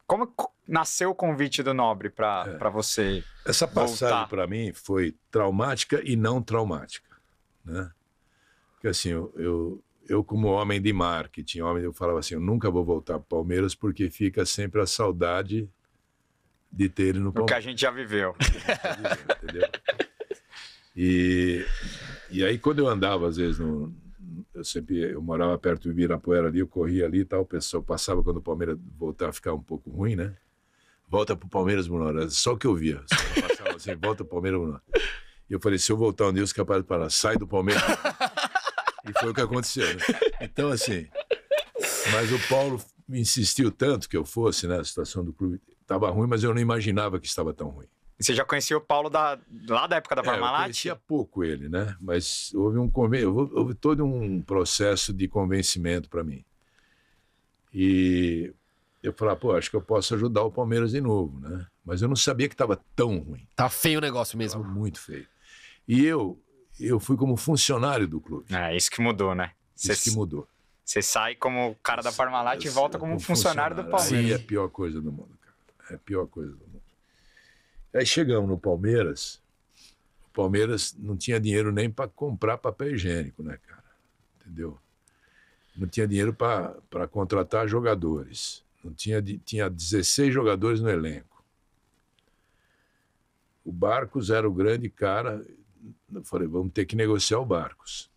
Como nasceu o convite do Nobre para você Essa passagem para mim foi traumática e não traumática, né? Porque assim, eu como homem de marketing, eu falava assim, eu nunca vou voltar para o Palmeiras porque fica sempre a saudade de ter ele no Palmeiras. O que a gente já viveu. Entendeu? E aí quando eu andava, às vezes, eu morava perto do Ibirapuera ali, eu corria ali e tal, o pessoal passava quando o Palmeiras voltava a ficar um pouco ruim, né? Volta pro Palmeiras, Bruno. Era só o que eu via. Os caras passavam assim, volta pro Palmeiras, Bruno. E eu falei, se eu voltar um dia, os capazes de parar, sai do Palmeiras. E foi o que aconteceu, né? Então, assim, mas o Paulo me insistiu tanto que eu fosse, né? A situação do clube estava ruim, mas eu não imaginava que estava tão ruim. Você já conhecia o Paulo lá da época da Parmalat? Eu conhecia pouco ele, né? Mas houve todo um processo de convencimento para mim. E eu falei, pô, acho que eu posso ajudar o Palmeiras de novo, né? Mas eu não sabia que estava tão ruim. Tá feio o negócio mesmo. Tava muito feio. E eu fui como funcionário do clube. Isso que mudou, né? Isso que mudou. Você sai como cara da Parmalat e volta como funcionário do Palmeiras. Sim, é a pior coisa do mundo, cara. É a pior coisa do mundo. Aí chegamos no Palmeiras, o Palmeiras não tinha dinheiro nem para comprar papel higiênico, né, cara? Entendeu? Não tinha dinheiro para contratar jogadores. Tinha 16 jogadores no elenco. O Barcos era o grande cara. Eu falei, vamos ter que negociar o Barcos.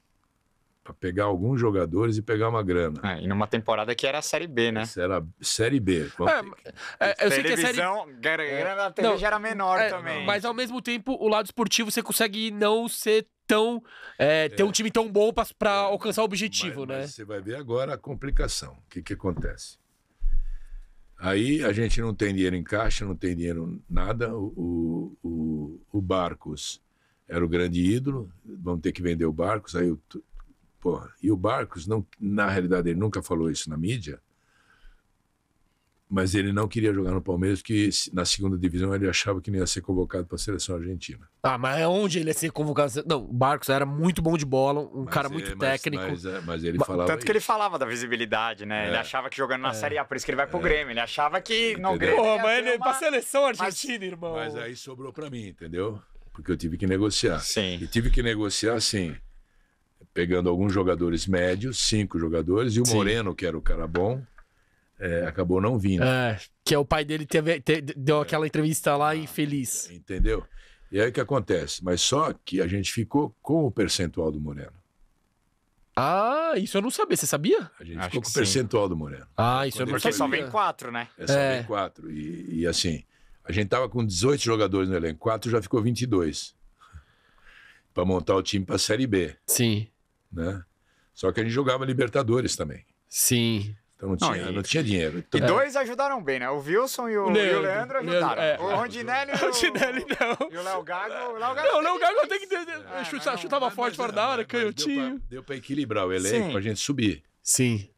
Para pegar alguns jogadores e pegar uma grana. E numa temporada que era a Série B, né? Essa era a Série B. Eu sei que a série... A TV já era menor também. Mas ao mesmo tempo, o lado esportivo você consegue não ser tão... ter um time tão bom para alcançar o objetivo, né? Mas você vai ver agora a complicação. O que acontece? Aí a gente não tem dinheiro em caixa, não tem dinheiro nada. O Barcos era o grande ídolo. Vamos ter que vender o Barcos. Aí e o Barcos, não, na realidade, ele nunca falou isso na mídia, mas ele não queria jogar no Palmeiras porque na segunda divisão ele achava que não ia ser convocado para a seleção argentina. Mas onde ele ia ser convocado? Não, o Barcos era muito bom de bola, cara muito técnico. Mas ele falava tanto que ele falava da visibilidade, né? Ele achava que jogando na Série A, por isso que ele vai pro Grêmio. Ele achava que no Grêmio... Mas ele pra seleção argentina, irmão. Mas aí sobrou para mim, entendeu? Porque eu tive que negociar. Sim. E tive que negociar, assim, pegando alguns jogadores médios, 5 jogadores, e o Moreno, que era o cara bom, acabou não vindo. Que é o pai dele deu aquela entrevista lá infeliz. Entendeu? E aí o que acontece? Mas só que a gente ficou com o percentual do Moreno. Isso eu não sabia. Você sabia? A gente ficou com o percentual do Moreno. Isso eu não sabia. Porque só vem 4, né? Só vem 4. E assim, a gente tava com 18 jogadores no elenco, 4 já ficou 22. Para montar o time para a Série B. Sim. Né? Só que a gente jogava Libertadores também. Sim. Então não tinha dinheiro. Então, e 2 ajudaram bem, né? O Wilson e o Leandro ajudaram. O Rondinelli não. E o Léo Gago... O Léo Gago tem que chutava forte fora da área, canhotinho. Deu para equilibrar o elenco para a gente subir. Sim.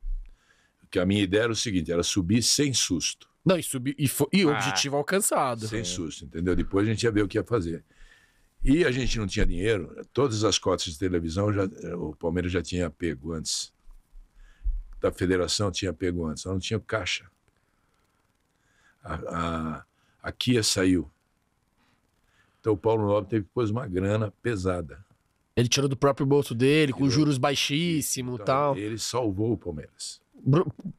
Porque a minha ideia era o seguinte, era subir sem susto. Não, e o objetivo alcançado. Sem susto, entendeu? Depois a gente ia ver o que ia fazer. E a gente não tinha dinheiro, todas as cotas de televisão, o Palmeiras já tinha pego antes. Da federação tinha pego antes, só não tinha caixa. A Kia saiu. Então o Paulo Nobre teve que pôr uma grana pesada. Ele tirou do próprio bolso dele, com juros baixíssimos e tal. Ele salvou o Palmeiras.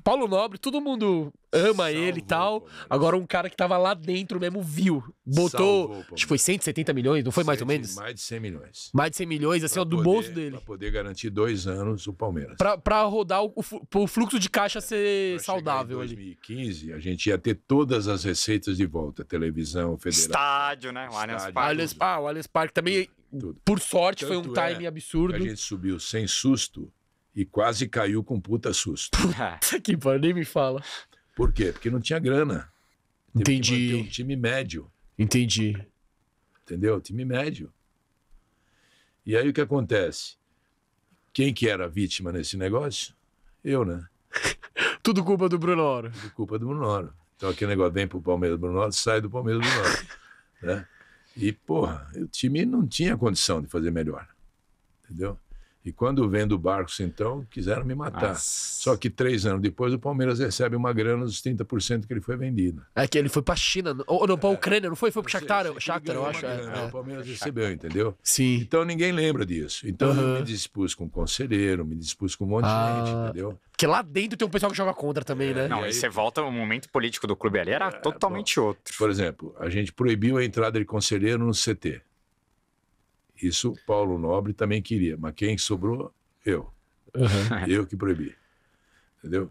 Paulo Nobre, todo mundo ama ele e tal. Agora um cara que tava lá dentro mesmo viu. Botou, acho que foi 170 milhões, não foi mais ou menos? Mais de 100 milhões. Mais de 100 milhões, assim, do bolso dele. Pra poder garantir 2 anos o Palmeiras. Pra rodar o fluxo de caixa ser saudável ali. Em 2015, a gente ia ter todas as receitas de volta. Televisão, federal. Estádio, né? O Allianz Parque. O Allianz Parque também, tudo. Por sorte, foi um timing absurdo. A gente subiu sem susto e quase caiu com puta susto. Isso aqui, pô, nem me fala. Por quê? Porque não tinha grana. Entendi. Um time médio. Entendi. Entendeu? Time médio. E aí o que acontece? Quem que era a vítima nesse negócio? Eu, né? Tudo culpa do Bruno Oro. Tudo culpa do Bruno Oro. Então aquele negócio vem pro Palmeiras do Bruno Oro, sai do Palmeiras do Bruno Oro. Né? E, porra, o time não tinha condição de fazer melhor. Entendeu? E quando vendo o Barcos, então, quiseram me matar. Só que 3 anos depois, o Palmeiras recebe uma grana dos 30% que ele foi vendido. É que ele foi pra China, ou não, pra Ucrânia, não foi? Foi pro Shakhtar, eu acho. O Palmeiras recebeu, entendeu? Sim. Então ninguém lembra disso. Então eu me dispus com o conselheiro, me dispus com um monte de gente, entendeu? Porque lá dentro tem um pessoal que joga contra também, né? Não, e você volta, o momento político do clube ali era totalmente outro. Por exemplo, a gente proibiu a entrada de conselheiro no CT. Isso o Paulo Nobre também queria, mas quem sobrou? Eu. Eu que proibi. Entendeu?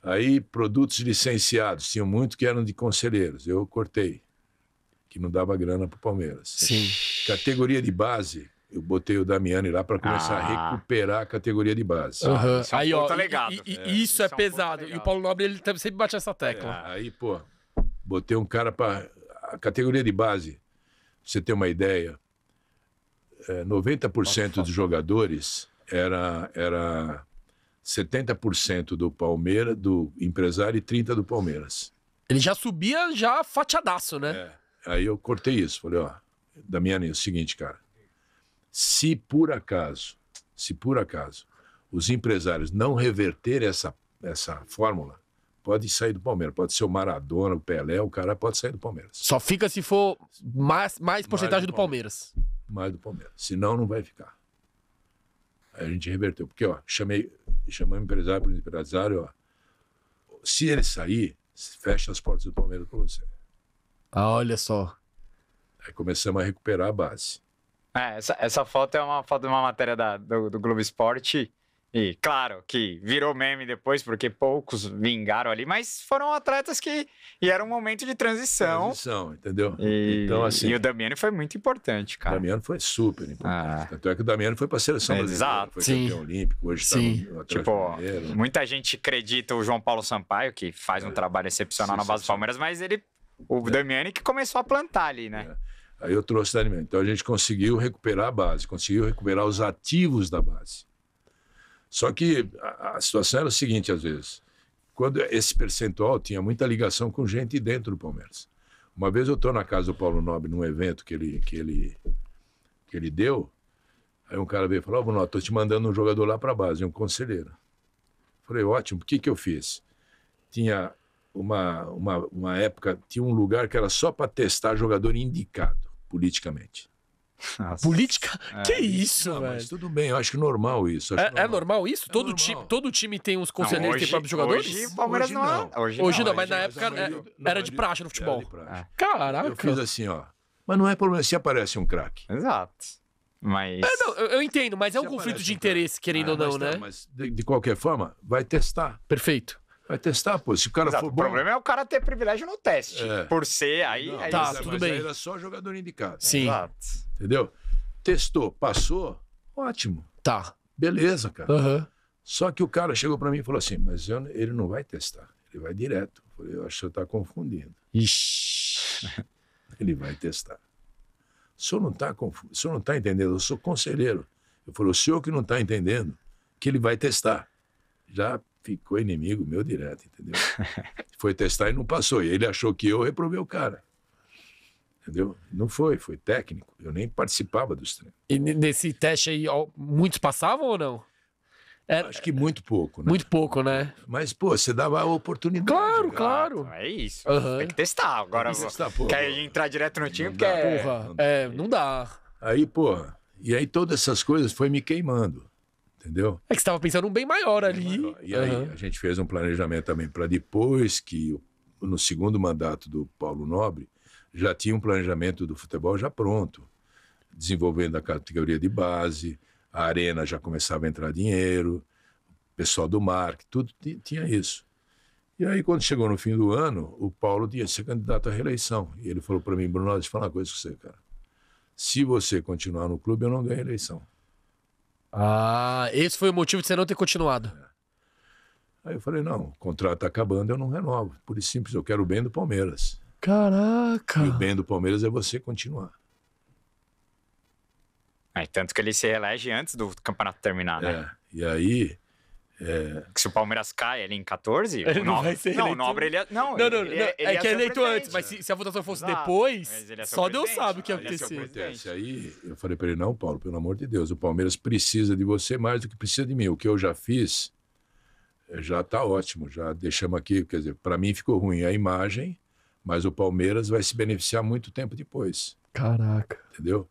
Aí, produtos licenciados, tinham muito que eram de conselheiros. Eu cortei, que não dava grana para o Palmeiras. Sim. Categoria de base, eu botei o Damiani lá para começar a recuperar a categoria de base. Isso é um aí, ó, legado. Isso é pesado. E o Paulo Nobre, ele sempre bate essa tecla. Aí, pô, botei um cara para... A categoria de base, pra você ter uma ideia, 90% dos jogadores era 70% do Palmeiras, do empresário, e 30% do Palmeiras. Ele já subia já fatiadaço, né? Aí eu cortei isso. Falei, ó, Damiani, é o seguinte, cara. Se por acaso os empresários não reverterem essa fórmula, pode sair do Palmeiras. Pode ser o Maradona, o Pelé, o cara pode sair do Palmeiras. Só fica se for mais porcentagem do Palmeiras. Mais do Palmeiras. Senão, não vai ficar. Aí a gente reverteu. Porque, ó, chamei o empresário para o empresário, ó. Se ele sair, fecha as portas do Palmeiras para você. Olha só. Aí começamos a recuperar a base. Essa foto é uma foto de uma matéria do Globo Esporte. E claro que virou meme depois, porque poucos vingaram ali, mas foram atletas que... E era um momento de transição. Entendeu? Então, assim, e o Damiani foi muito importante, cara. O Damiani foi super importante. Tanto é que o Damiani foi para a seleção brasileira. Exato. Foi campeão olímpico, hoje está no Atlético Mineiro. Muita gente acredita o João Paulo Sampaio, que faz um trabalho excepcional na base do Palmeiras, mas o Damiani que começou a plantar ali, né? Aí eu trouxe o Damiani. Então a gente conseguiu recuperar a base, conseguiu recuperar os ativos da base. Só que a situação era o seguinte, às vezes, quando esse percentual tinha muita ligação com gente dentro do Palmeiras. Uma vez eu estou na casa do Paulo Nobre, num evento que ele deu, aí um cara veio e falou, Bruno, estou te mandando um jogador lá para a base, um conselheiro. Falei, ótimo, o que eu fiz? Tinha uma época, tinha um lugar que era só para testar jogador indicado, politicamente. Nossa. Política? Que isso, velho? Mas tudo bem, eu acho que normal isso. É normal isso? Todo time tem uns conselheiros que tem próprios jogadores? Hoje o Palmeiras não. Hoje não, mas na época era de praxe no futebol. Caraca. Eu fiz assim, ó. Mas não é problema se aparece um craque. Exato. Mas... não, eu entendo, mas é um conflito de interesse, querendo ou não, né? Mas de qualquer forma, vai testar. Perfeito. Vai testar, pô. Se o cara for bom... O problema é o cara ter privilégio no teste. Por ser, aí... Tá, tudo bem. Aí era só jogador indicado. Sim. Exato. Entendeu? Testou, passou, ótimo. Tá. Beleza, cara. Uhum. Só que o cara chegou para mim e falou assim, mas ele não vai testar, ele vai direto. Eu falei, eu acho que você está confundindo. Ixi. Ele vai testar. O senhor não está entendendo, eu sou conselheiro. Eu falei, o senhor que não está entendendo, que ele vai testar. Já ficou inimigo meu direto, entendeu? Foi testar e não passou. E ele achou que eu reprovei o cara. Entendeu? Não foi técnico. Eu nem participava dos treinos. E nesse teste aí, muitos passavam ou não? Acho que muito pouco, né? Muito pouco, né? Mas, pô, você dava a oportunidade. Claro. É isso. Uhum. Tem que testar. Agora, quer entrar direto no time, porque... Não dá. Aí, porra, e aí todas essas coisas foi me queimando. Entendeu? É que você estava pensando um bem maior ali. E aí a gente fez um planejamento também para depois que, no segundo mandato do Paulo Nobre, já tinha um planejamento do futebol já pronto, desenvolvendo a categoria de base, a arena já começava a entrar dinheiro, o pessoal do marketing, tudo tinha isso. E aí, quando chegou no fim do ano, o Paulo ia ser candidato à reeleição. E ele falou para mim, Bruno, deixa eu falar uma coisa com você, cara. Se você continuar no clube, eu não ganho a eleição. Esse foi o motivo de você não ter continuado. Aí eu falei, não, o contrato está acabando, eu não renovo. Por isso simples, eu quero o bem do Palmeiras. Caraca! E o bem do Palmeiras é você continuar. Tanto que ele se reelege antes do campeonato terminar, né? E aí, Que se o Palmeiras cai ali em 14, Ele não vai ser Não, o eleito. Nobre, ele ia... Não, Não, ele ia é que é ser o eleito presidente, antes, mas se a votação fosse Exato. depois, Mas ele ia ser o só Deus presidente, sabe o que ia ele ia ser o acontecer. presidente. Aí eu falei para ele, não, Paulo, pelo amor de Deus, o Palmeiras precisa de você mais do que precisa de mim. O que eu já fiz já está ótimo, já deixamos aqui, quer dizer, para mim ficou ruim a imagem, mas o Palmeiras vai se beneficiar muito tempo depois, Caraca. entendeu?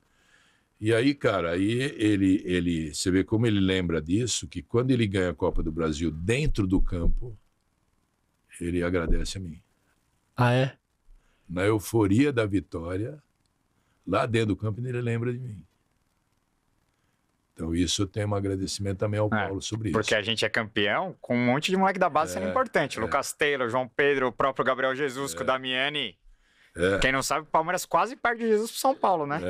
E aí, cara, aí você vê como ele lembra disso, que quando ele ganha a Copa do Brasil dentro do campo, ele agradece a mim. Ah, é? Na euforia da vitória, lá dentro do campo, ele lembra de mim. Então, isso eu tenho um agradecimento também ao Paulo sobre isso. Porque a gente é campeão com um monte de moleque da base sendo importante. Lucas Taylor, João Pedro, o próprio Gabriel Jesus, com o Damiani. Quem não sabe, o Palmeiras quase perde Jesus pro São Paulo, né?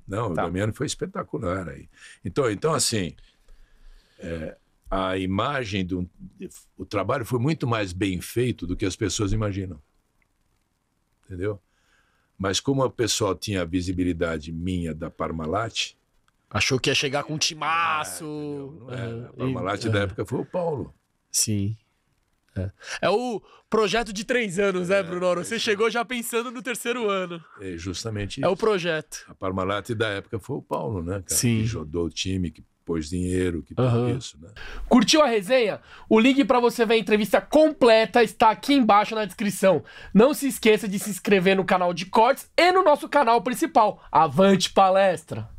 Não, o Damiani foi espetacular aí. Então assim, a imagem o trabalho foi muito mais bem feito do que as pessoas imaginam. Entendeu? Mas como o pessoal tinha a visibilidade minha da Parmalat... Achou que ia chegar com um timaço. Não era. A Parmalat da época foi o Paulo. Sim. É o projeto de 3 anos, né, Bruno? Você chegou já pensando no 3º ano. É justamente isso. É o projeto. A Parmalat da época foi o Paulo, né, cara? Sim. Que jogou o time, que pôs dinheiro, que tudo isso, né? Curtiu a resenha? O link para você ver a entrevista completa está aqui embaixo na descrição. Não se esqueça de se inscrever no canal de cortes e no nosso canal principal. Avante Palestra!